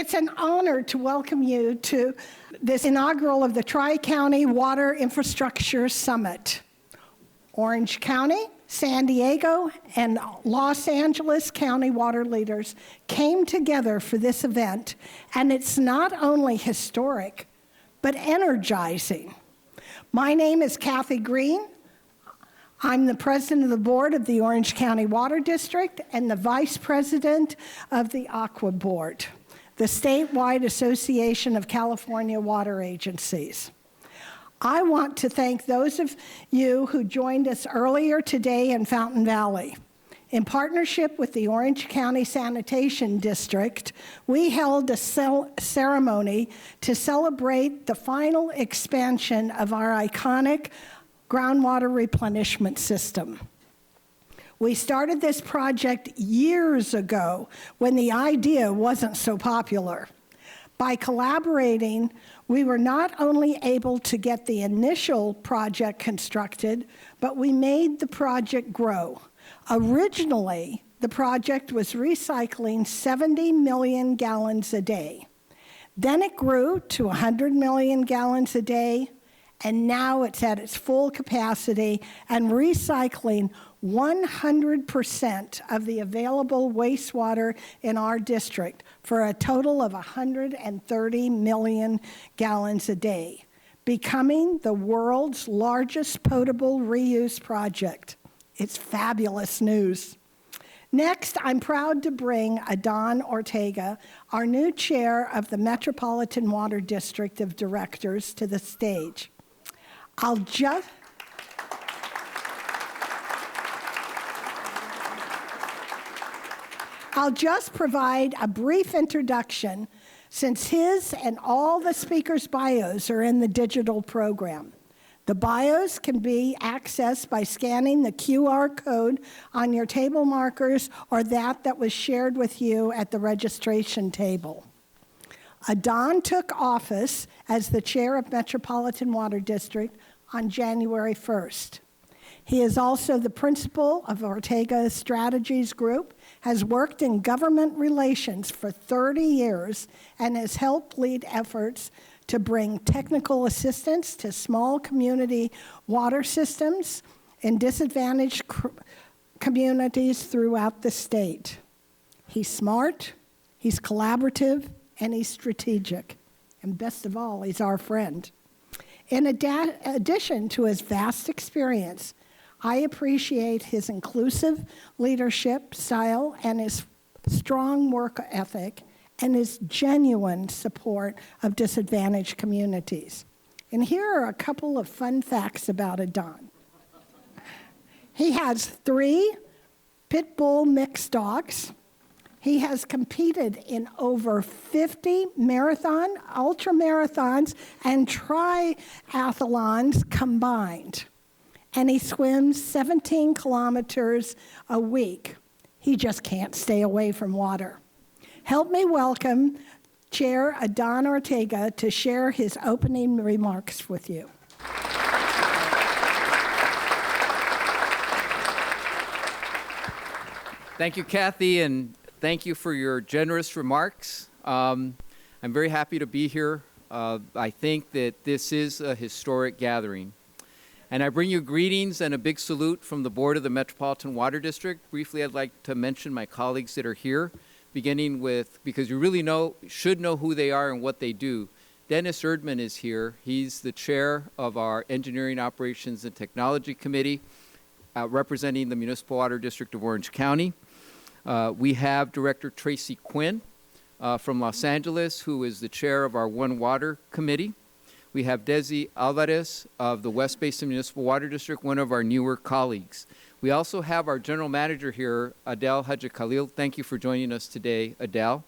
It's an honor to welcome you to this inaugural of the Tri-County Water Infrastructure Summit. Orange County, San Diego, and Los Angeles County water leaders came together for this event, and it's not only historic, but energizing. My name is Kathy Green. I'm the president of the board of the Orange County Water District and the vice president of the Aqua Board, the statewide Association of California Water Agencies. I want to thank those of you who joined us earlier today in Fountain Valley. In partnership with the Orange County Sanitation District, we held a ceremony to celebrate the final expansion of our iconic groundwater replenishment system. We started this project years ago when the idea wasn't so popular. By collaborating, we were not only able to get the initial project constructed, but we made the project grow. Originally, the project was recycling 70 million gallons a day. Then it grew to 100 million gallons a day, and now it's at its full capacity and recycling 100% of the available wastewater in our district for a total of 130 million gallons a day, becoming the world's largest potable reuse project. It's fabulous news. Next, I'm proud to bring Adan Ortega, our new chair of the Metropolitan Water District of Directors, to the stage. I'll just provide a brief introduction since his and all the speakers' bios are in the digital program. The bios can be accessed by scanning the QR code on your table markers or that was shared with you at the registration table. Adan took office as the chair of Metropolitan Water District on January 1st. He is also the principal of Ortega Strategies Group, has worked in government relations for 30 years, and has helped lead efforts to bring technical assistance to small community water systems in disadvantaged communities throughout the state. He's smart, he's collaborative, and he's strategic. And best of all, he's our friend. In addition to his vast experience, I appreciate his inclusive leadership style and his strong work ethic and his genuine support of disadvantaged communities. And here are a couple of fun facts about Adan. He has 3 pit bull mixed dogs. He has competed in over 50 marathon, ultra-marathons, and triathlons combined. And he swims 17 kilometers a week. He just can't stay away from water. Help me welcome Chair Adan Ortega to share his opening remarks with you. Thank you, Kathy, and thank you for your generous remarks. I'm very happy to be here. I think that this is a historic gathering. And I bring you greetings and a big salute from the board of the Metropolitan Water District. Briefly, I'd like to mention my colleagues that are here, beginning with, because you really should know who they are and what they do. Dennis Erdman is here. He's the chair of our Engineering Operations and Technology Committee, representing the Municipal Water District of Orange County. We have Director Tracy Quinn from Los Angeles, who is the chair of our One Water Committee. We have Desi Alvarez of the West Basin Municipal Water District, one of our newer colleagues. We also have our general manager here, Adel Haji Khalil. Thank you for joining us today, Adel.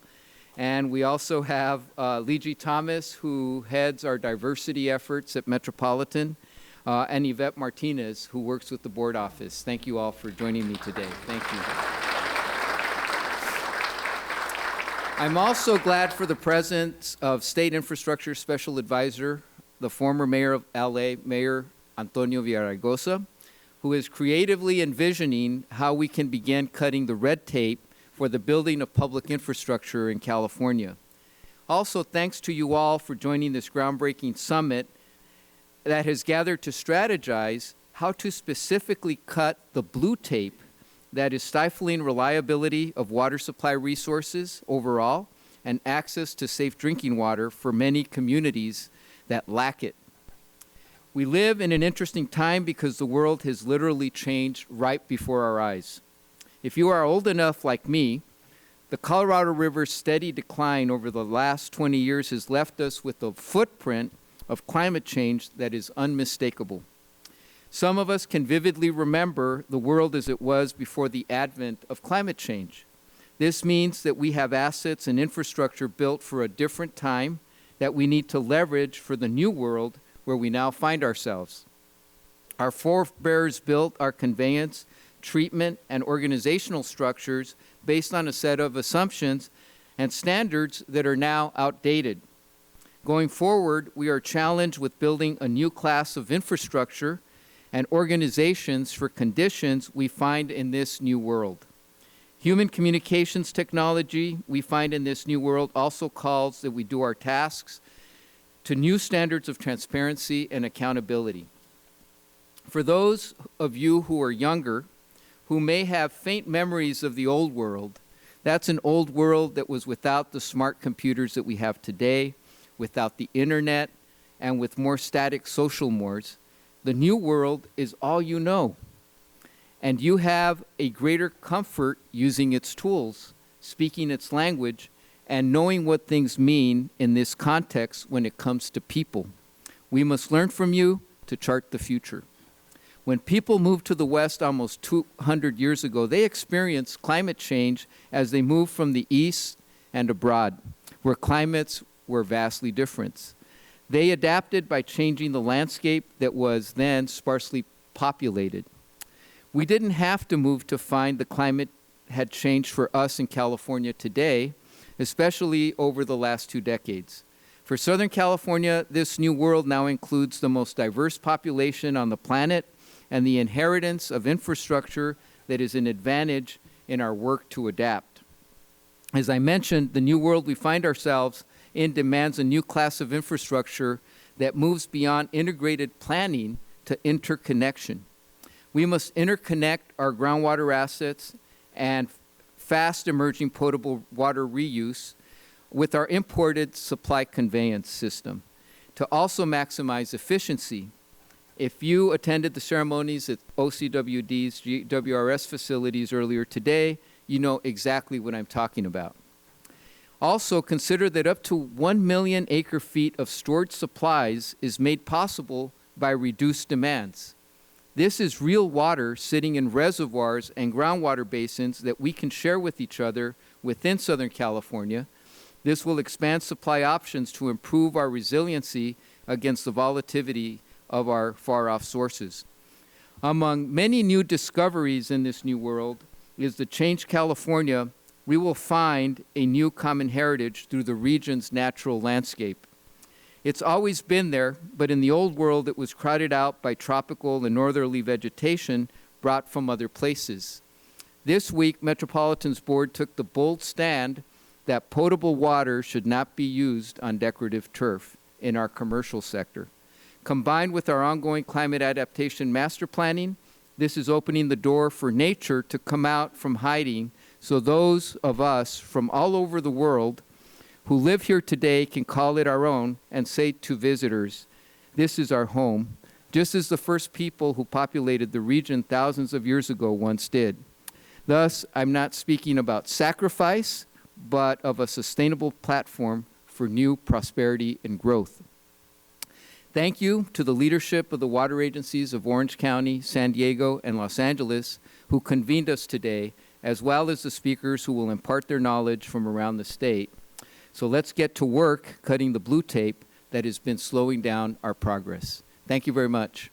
And we also have Liji Thomas, who heads our diversity efforts at Metropolitan, and Yvette Martinez, who works with the board office. Thank you all for joining me today. Thank you. I'm also glad for the presence of State Infrastructure Special Advisor, the former mayor of LA, Mayor Antonio Villaraigosa, who is creatively envisioning how we can begin cutting the red tape for the building of public infrastructure in California. Also, thanks to you all for joining this groundbreaking summit that has gathered to strategize how to specifically cut the blue tape that is stifling reliability of water supply resources overall and access to safe drinking water for many communities that lack it. We live in an interesting time because the world has literally changed right before our eyes. If you are old enough like me, the Colorado River's steady decline over the last 20 years has left us with a footprint of climate change that is unmistakable. Some of us can vividly remember the world as it was before the advent of climate change. This means that we have assets and infrastructure built for a different time that we need to leverage for the new world where we now find ourselves. Our forebears built our conveyance, treatment, and organizational structures based on a set of assumptions and standards that are now outdated. Going forward, we are challenged with building a new class of infrastructure and organizations for conditions we find in this new world. Human communications technology we find in this new world also calls that we do our tasks to new standards of transparency and accountability. For those of you who are younger, who may have faint memories of the old world, that's an old world that was without the smart computers that we have today, without the internet, and with more static social mores. The new world is all you know, and you have a greater comfort using its tools, speaking its language, and knowing what things mean in this context when it comes to people. We must learn from you to chart the future. When people moved to the West almost 200 years ago, they experienced climate change as they moved from the East and abroad, where climates were vastly different. They adapted by changing the landscape that was then sparsely populated. We didn't have to move to find the climate had changed for us in California today, especially over the last 2 decades. For Southern California, this new world now includes the most diverse population on the planet and the inheritance of infrastructure that is an advantage in our work to adapt. As I mentioned, the new world we find ourselves in demands a new class of infrastructure that moves beyond integrated planning to interconnection. We must interconnect our groundwater assets and fast emerging potable water reuse with our imported supply conveyance system to also maximize efficiency. If you attended the ceremonies at OCWD's GWRS facilities earlier today, you know exactly what I'm talking about. Also, consider that up to 1 million acre-feet of stored supplies is made possible by reduced demands. This is real water sitting in reservoirs and groundwater basins that we can share with each other within Southern California. This will expand supply options to improve our resiliency against the volatility of our far-off sources. Among many new discoveries in this new world is the Change California. We will find a new common heritage through the region's natural landscape. It's always been there, but in the old world it was crowded out by tropical and northerly vegetation brought from other places. This week, Metropolitan's board took the bold stand that potable water should not be used on decorative turf in our commercial sector. Combined with our ongoing climate adaptation master planning, this is opening the door for nature to come out from hiding, so those of us from all over the world who live here today can call it our own and say to visitors, this is our home, just as the first people who populated the region thousands of years ago once did. Thus, I'm not speaking about sacrifice, but of a sustainable platform for new prosperity and growth. Thank you to the leadership of the water agencies of Orange County, San Diego, and Los Angeles who convened us today, as well as the speakers who will impart their knowledge from around the state. So let's get to work cutting the blue tape that has been slowing down our progress. Thank you very much.